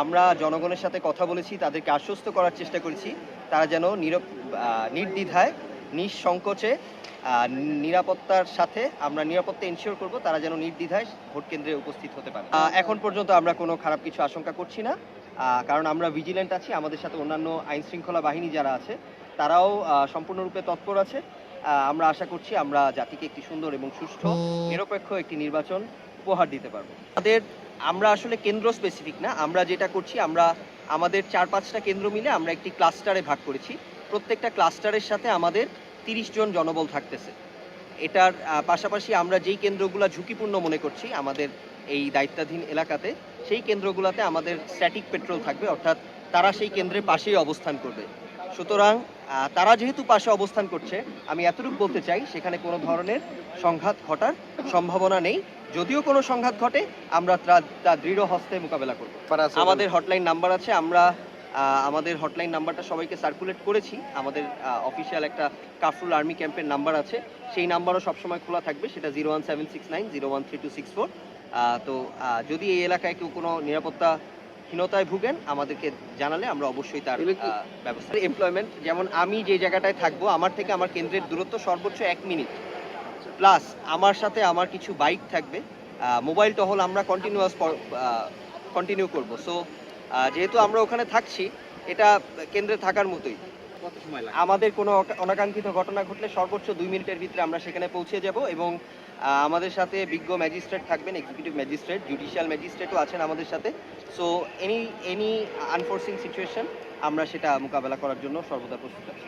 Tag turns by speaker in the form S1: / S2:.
S1: আমরা জনগণের সাথে কথা বলেছি, তাদেরকে আশ্বস্ত করার চেষ্টা করেছি তারা যেন নির্দ্বিধায় নিঃসংকোচে নিরাপত্তার সাথে আমরা নিরাপত্তা এনশিওর করব, তারা যেন নির্দ্বিধায় ভোট কেন্দ্রে উপস্থিত হতে পারে। এখন পর্যন্ত আমরা কোনো খারাপ কিছু আশঙ্কা করছি না, কারণ আমরা ভিজিল্যান্ট আছি। আমাদের সাথে অন্যান্য আইন শৃঙ্খলা বাহিনী যারা আছে তারাও সম্পূর্ণরূপে তৎপর আছে। আমরা আশা করছি আমরা জাতিকে একটি সুন্দর এবং সুষ্ঠু নিরপেক্ষ একটি নির্বাচন উপহার দিতে পারবো। আমরা আসলে কেন্দ্র স্পেসিফিক না, আমরা যেটা করছি আমরা আমাদের 4-5টা কেন্দ্র মিলে আমরা একটি ক্লাস্টারে ভাগ করেছি। প্রত্যেকটা ক্লাস্টারের সাথে আমাদের 30 জন জনবল থাকতেছে। এটার পাশাপাশি আমরা যেই কেন্দ্রগুলো ঝুঁকিপূর্ণ মনে করছি আমাদের এই দায়িত্বাধীন এলাকাতে, সেই কেন্দ্রগুলোতে আমাদের স্ট্যাটিক পেট্রোল থাকবে, অর্থাৎ তারা সেই কেন্দ্রের পাশেই অবস্থান করবে। সুতরাং তারা যেহেতু পাশে অবস্থান করছে, আমি এতটুকু বলতে চাই সেখানে কোনো ধরনের সংঘাত ঘটার সম্ভাবনা নেই। যদিও কোনো সংঘাত ঘটে আমরা তা দৃঢ় হস্তে মোকাবেলা করব। আমাদের হটলাইন নাম্বার আছে, আমরা আমাদের হটলাইন নাম্বারটা সবাইকে সার্কুলেট করেছি। আমাদের অফিসিয়াল একটা কাফরুল আর্মি ক্যাম্পের নাম্বার আছে, সেই নাম্বারও সবসময় খোলা থাকবে, সেটা 01769013264। তো যদি এই এলাকায় কেউ কোনো নিরাপত্তাহীনতায় ভুগেন আমাদেরকে জানালে আমরা অবশ্যই তার ব্যবস্থা। এমপ্লয়মেন্ট, যেমন আমি যে জায়গাটায় থাকবো আমার থেকে আমার কেন্দ্রের দূরত্ব সর্বোচ্চ 1 মিনিট, প্লাস আমার সাথে আমার কিছু বাইক থাকবে। মোবাইল টহল আমরা কন্টিনিউ করবো। সো যেহেতু আমরা ওখানে থাকছি, এটা কেন্দ্রে থাকার মতোই।
S2: কত সময় লাগে?
S1: আমাদের কোনো অনাকাঙ্ক্ষিত ঘটনা ঘটলে সর্বোচ্চ 2 মিনিটের ভিতরে আমরা সেখানে পৌঁছে যাব, এবং আমাদের সাথে বিজ্ঞ ম্যাজিস্ট্রেট থাকবেন, এক্সিকিউটিভ ম্যাজিস্ট্রেট, জুডিশিয়াল ম্যাজিস্ট্রেটও আছেন আমাদের সাথে। সো এনি আনফোর্সিং সিচুয়েশন আমরা সেটা মোকাবেলা করার জন্য সর্বদা প্রস্তুত আছি।